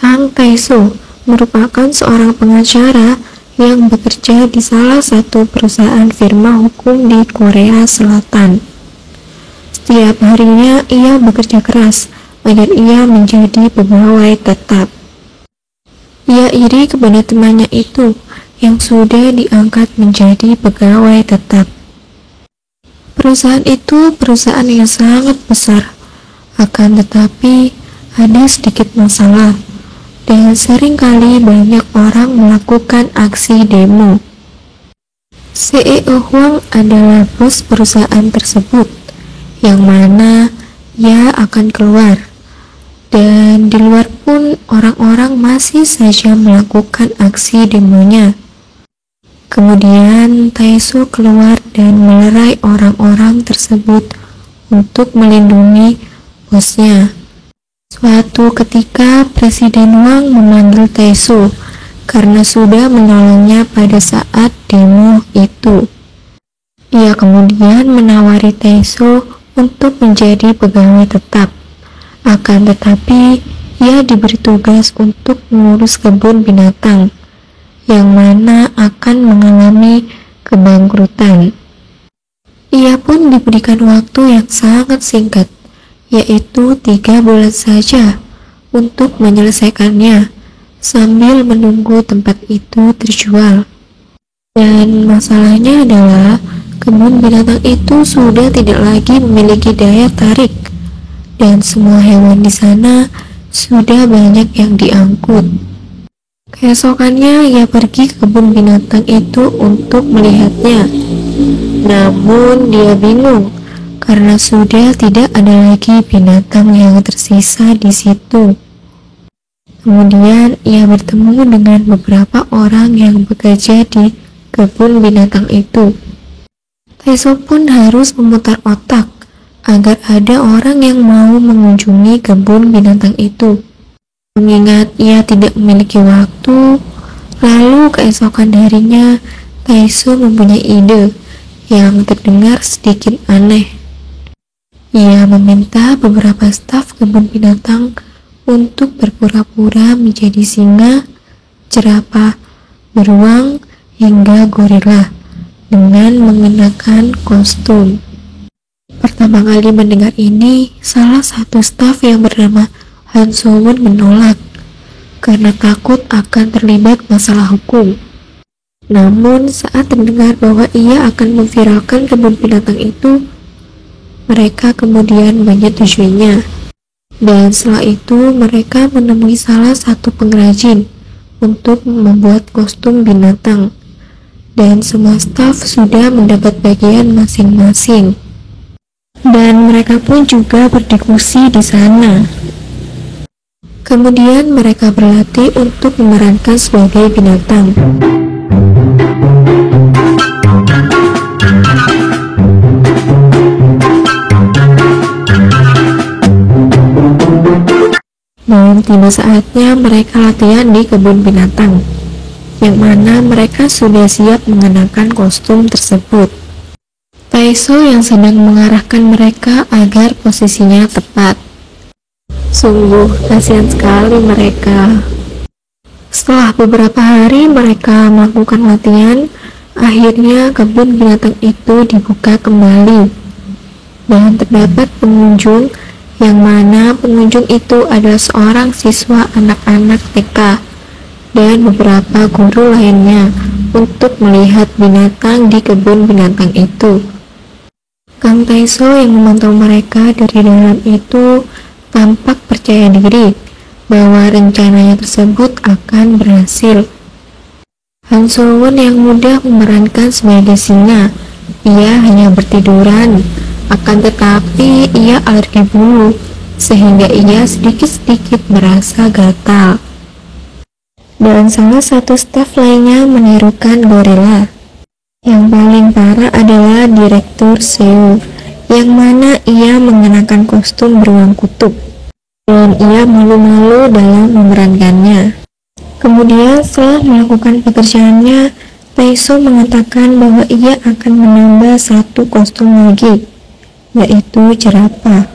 Kang Tae-soo merupakan seorang pengacara yang bekerja di salah satu perusahaan firma hukum di Korea Selatan. Setiap harinya ia bekerja keras agar ia menjadi pegawai tetap. Ia iri kepada temannya itu yang sudah diangkat menjadi pegawai tetap. Perusahaan itu perusahaan yang sangat besar, akan tetapi ada sedikit masalah, dan seringkali banyak orang melakukan aksi demo. CEO Hwang adalah bos perusahaan tersebut, yang mana ia akan keluar, dan di luar pun orang-orang masih saja melakukan aksi demonya. Kemudian Tae-soo keluar dan melerai orang-orang tersebut untuk melindungi bosnya. Suatu ketika Presiden Hwang memanggil Tae-soo karena sudah menolongnya pada saat demo itu. Ia kemudian menawari Tae-soo untuk menjadi pegawai tetap. Akan tetapi, ia diberi tugas untuk mengurus kebun binatang, yang mana akan mengalami kebangkrutan. Ia pun diberikan waktu yang sangat singkat, yaitu 3 bulan saja, untuk menyelesaikannya, sambil menunggu tempat itu terjual. Dan masalahnya adalah, kebun binatang itu sudah tidak lagi memiliki daya tarik, dan semua hewan di sana sudah banyak yang diangkut. Keesokannya ia pergi ke kebun binatang itu untuk melihatnya. Namun dia bingung karena sudah tidak ada lagi binatang yang tersisa di situ. Kemudian ia bertemu dengan beberapa orang yang bekerja di kebun binatang itu. Tae-soo pun harus memutar otak agar ada orang yang mau mengunjungi kebun binatang itu. Mengingat ia tidak memiliki waktu, lalu keesokan harinya Tae-soo mempunyai ide yang terdengar sedikit aneh. Ia meminta beberapa staf kebun binatang untuk berpura-pura menjadi singa, jerapah, beruang, hingga gorila dengan mengenakan kostum. Pertama kali mendengar ini, salah satu staf yang bernama Han So-won menolak karena takut akan terlibat masalah hukum. Namun saat terdengar bahwa ia akan memviralkan kebun binatang itu, mereka kemudian menyetujuinya. Dan setelah itu mereka menemui salah satu pengrajin untuk membuat kostum binatang, dan semua staf sudah mendapat bagian masing-masing. Dan mereka pun juga berdiskusi di sana. Kemudian mereka berlatih untuk memerankan sebagai binatang. Dan tiba saatnya mereka latihan di kebun binatang, yang mana mereka sudah siap mengenakan kostum tersebut. Tae-soo yang sedang mengarahkan mereka agar posisinya tepat. Sungguh kasihan sekali mereka. Setelah beberapa hari mereka melakukan latihan, akhirnya kebun binatang itu dibuka kembali. Dan terdapat pengunjung, yang mana pengunjung itu adalah seorang siswa anak-anak TK dan beberapa guru lainnya untuk melihat binatang di kebun binatang itu. Kang Tae-soo yang memantau mereka dari dalam itu tampak percaya diri bahwa rencananya tersebut akan berhasil. Han So-won yang mudah memerankan sebagai singa, ia hanya bertiduran, akan tetapi ia alergi bulu, sehingga ia sedikit-sedikit merasa gatal. Dan salah satu staf lainnya menirukan gorila. Yang paling parah adalah Direktur Seo, yang mana ia mengenakan kostum beruang kutub, dan ia malu-malu dalam memerankannya. Kemudian setelah melakukan pekerjaannya, Tae-soo mengatakan bahwa ia akan menambah satu kostum lagi, yaitu jerapah.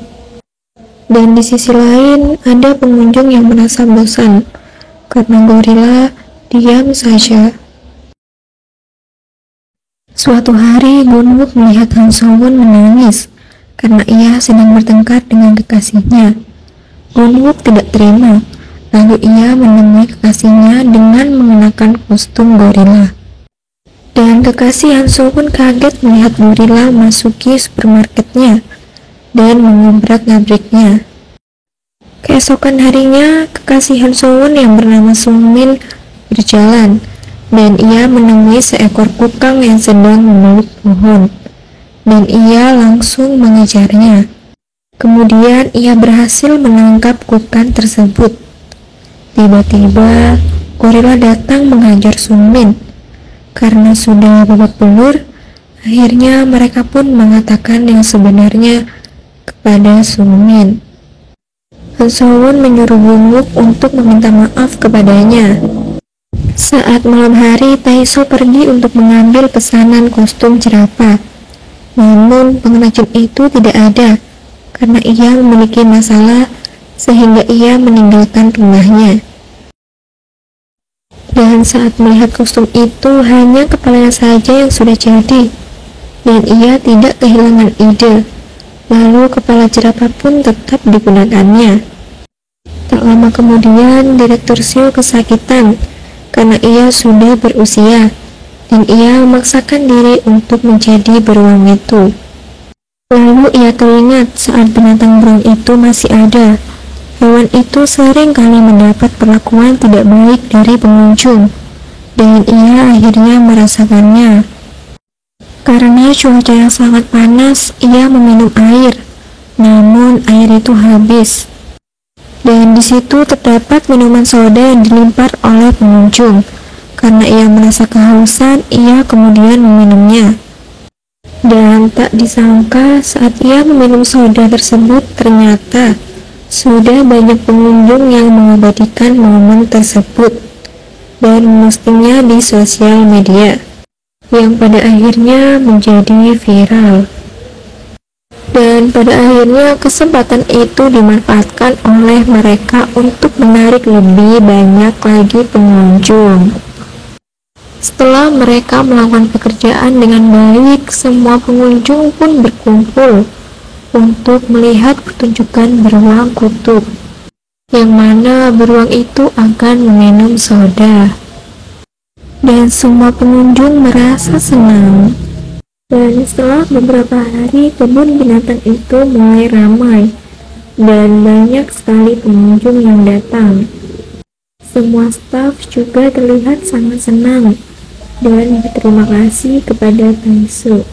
Dan di sisi lain, ada pengunjung yang merasa bosan karena gorila diam saja. Suatu hari Gunwook melihat Han So-won menangis karena ia sedang bertengkar dengan kekasihnya. Gunwook tidak terima, lalu ia menemui kekasihnya dengan mengenakan kostum gorila. Dan kekasih Han So-won kaget melihat gorila masuki supermarketnya dan mengobrak-ngabriknya. Keesokan harinya, kekasih Han So-won yang bernama Sung Min berjalan, dan ia menemui seekor kukang yang sedang memeluk pohon, dan ia langsung mengejarnya. Kemudian ia berhasil menangkap kukang tersebut. Tiba-tiba, gorila datang menghajar Sung Min. Karena sudah babak belur, akhirnya mereka pun mengatakan yang sebenarnya kepada Sung Min. Han So-won menyuruh Gunwook untuk meminta maaf kepadanya. Saat malam hari, Tae-soo pergi untuk mengambil pesanan kostum jerapah. Namun pengrajin itu tidak ada, karena ia memiliki masalah sehingga ia meninggalkan rumahnya. Dan saat melihat kostum itu, hanya kepalanya saja yang sudah jadi, dan ia tidak kehilangan ide. Lalu kepala jerapah pun tetap digunakannya. Tak lama kemudian, Direktur Seo kesakitan karena ia sudah berusia, dan ia memaksakan diri untuk menjadi beruang itu. Lalu ia teringat saat binatang beruang itu masih ada. Hewan itu sering kali mendapat perlakuan tidak baik dari pengunjung, dan ia akhirnya merasakannya. Karena cuaca yang sangat panas, ia meminum air, namun air itu habis. Dan di situ terdapat minuman soda yang dilimpar oleh pengunjung. Karena ia merasa kehausan, ia kemudian meminumnya. Dan tak disangka saat ia meminum soda tersebut, ternyata sudah banyak pengunjung yang mengabadikan momen tersebut dan mempostingnya di sosial media, yang pada akhirnya menjadi viral. Dan pada akhirnya kesempatan itu dimanfaatkan oleh mereka untuk menarik lebih banyak lagi pengunjung. Setelah mereka melakukan pekerjaan dengan baik, semua pengunjung pun berkumpul untuk melihat pertunjukan beruang kutub, yang mana beruang itu akan meminum soda. Dan semua pengunjung merasa senang. Dan setelah beberapa hari, kebun binatang itu mulai ramai dan banyak sekali pengunjung yang datang. Semua staf juga terlihat sangat senang dan berterima kasih kepada Tae-soo.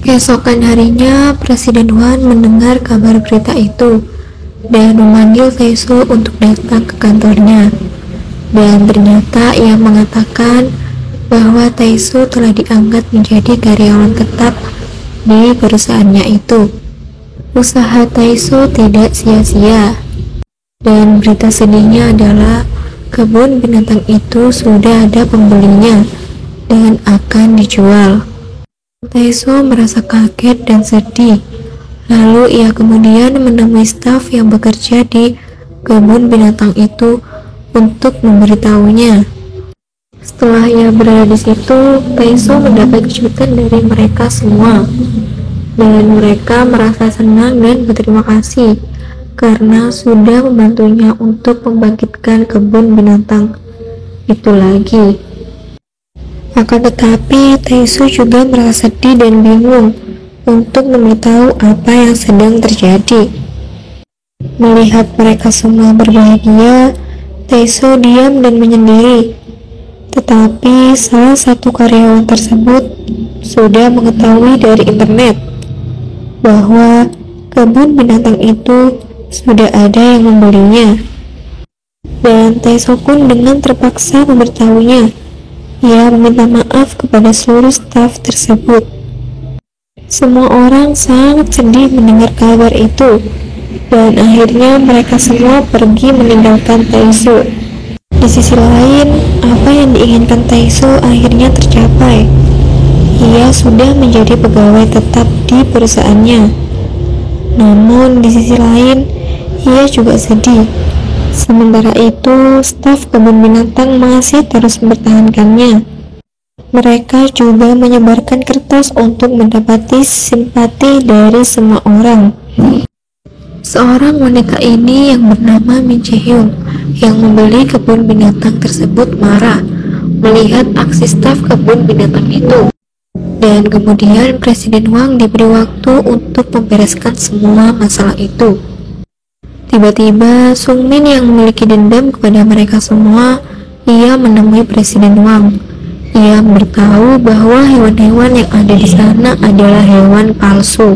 Keesokan harinya, Presiden Hwan mendengar kabar berita itu dan memanggil Tae-soo untuk datang ke kantornya. Dan ternyata ia mengatakan bahwa Tae-soo telah diangkat menjadi karyawan tetap di perusahaannya itu. Usaha Tae-soo tidak sia-sia. Dan berita sedihnya adalah kebun binatang itu sudah ada pembelinya dan akan dijual. Tae-soo merasa kaget dan sedih. Lalu ia kemudian menemui staf yang bekerja di kebun binatang itu untuk memberitahunya. Setelah ia berada di situ, Tae-soo mendapat kejutan dari mereka semua, dan mereka merasa senang dan berterima kasih karena sudah membantunya untuk membangkitkan kebun binatang itu lagi. Akan tetapi, Tae-soo juga merasa sedih dan bingung untuk memberitahu apa yang sedang terjadi. Melihat mereka semua berbahagia, Tae-soo diam dan menyendiri. Tetapi salah satu karyawan tersebut sudah mengetahui dari internet bahwa kebun binatang itu sudah ada yang membelinya. Dan Tae-soo pun dengan terpaksa memberitahunya. Ia meminta maaf kepada seluruh staf tersebut. Semua orang sangat sedih mendengar kabar itu, dan akhirnya mereka semua pergi meninggalkan Tae-soo. Di sisi lain, apa yang diinginkan Tae-soo akhirnya tercapai. Ia sudah menjadi pegawai tetap di perusahaannya. Namun di sisi lain, ia juga sedih Sementara itu, staf kebun binatang masih terus mempertahankannya. Mereka juga menyebarkan kertas untuk mendapati simpati dari semua orang. Seorang wanita ini yang bernama Min Jae-hyung yang membeli kebun binatang tersebut marah melihat aksi staf kebun binatang itu. Dan kemudian Presiden Hwang diberi waktu untuk membereskan semua masalah itu. Tiba-tiba Sung Min yang memiliki dendam kepada mereka semua, ia menemui Presiden Hwang. Ia beritahu bahwa hewan-hewan yang ada di sana adalah hewan palsu,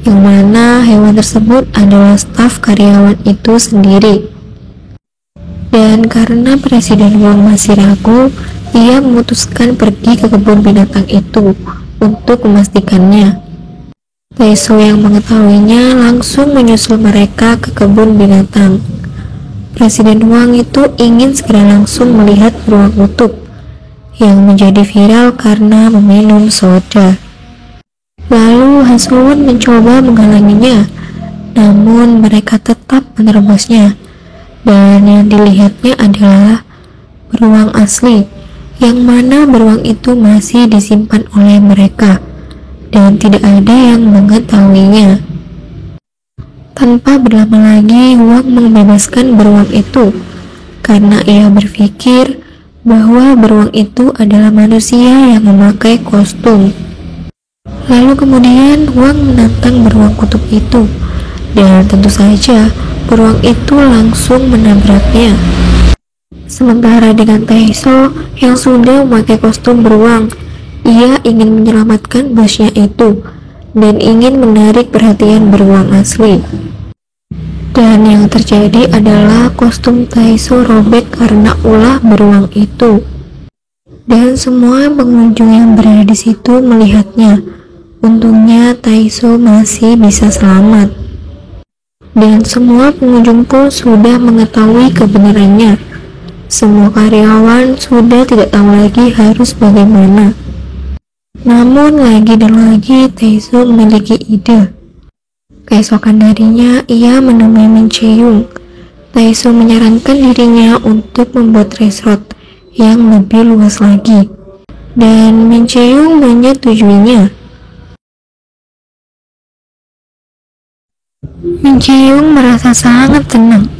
yang mana hewan tersebut adalah staf karyawan itu sendiri. Dan karena Presiden Hwang masih ragu, ia memutuskan pergi ke kebun binatang itu untuk memastikannya. Tae-soo yang mengetahuinya langsung menyusul mereka ke kebun binatang. Presiden Hwang itu ingin segera langsung melihat beruang kutub yang menjadi viral karena meminum soda. Lalu Han So-won mencoba menghalanginya, namun mereka tetap menerobosnya. Dan yang dilihatnya adalah beruang asli, yang mana beruang itu masih disimpan oleh mereka, dan tidak ada yang mengetahuinya. Tanpa berlama lagi, Hwang membebaskan beruang itu, karena ia berpikir bahwa beruang itu adalah manusia yang memakai kostum. Lalu kemudian Hwang menantang beruang kutub itu, dan tentu saja beruang itu langsung menabraknya. Sementara dengan Tae-soo yang sudah memakai kostum beruang, ia ingin menyelamatkan bosnya itu dan ingin menarik perhatian beruang asli. Dan yang terjadi adalah kostum Tae-soo robek karena ulah beruang itu. Dan semua pengunjung yang berada di situ melihatnya. Untungnya Tae-soo masih bisa selamat. Dan semua pengunjung pun sudah mengetahui kebenarannya. Semua karyawan sudah tidak tahu lagi harus bagaimana. Namun lagi dan lagi Tae-soo memiliki ide. Keesokan harinya ia menemui Min Jae-hyung. Tae-soo menyarankan dirinya untuk membuat resort yang lebih luas lagi, dan Min Jae-hyung menyetujuinya. Min Jae-hyung merasa sangat tenang,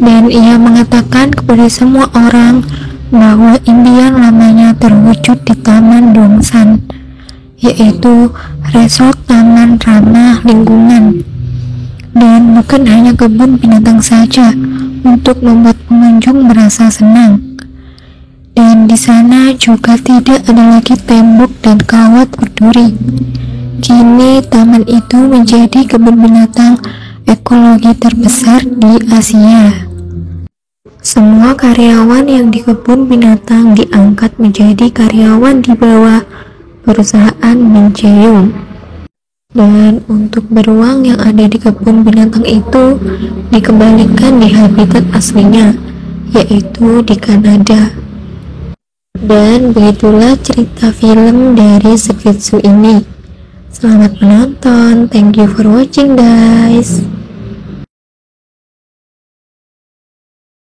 dan ia mengatakan kepada semua orang bahwa impian lamanya terwujud di Taman Dongsan, yaitu resort taman ramah lingkungan. Dan bukan hanya kebun binatang saja, untuk membuat pengunjung merasa senang. Dan di sana juga tidak ada lagi tembok dan kawat berduri. Kini taman itu menjadi kebun binatang ekologi terbesar di Asia. Semua karyawan yang di kebun binatang diangkat menjadi karyawan di bawah perusahaan Min Jae-hyung. Dan untuk beruang yang ada di kebun binatang itu dikembalikan di habitat aslinya, yaitu di Kanada. Dan begitulah cerita film dari Squid Zoo ini. Selamat menonton, thank you for watching guys.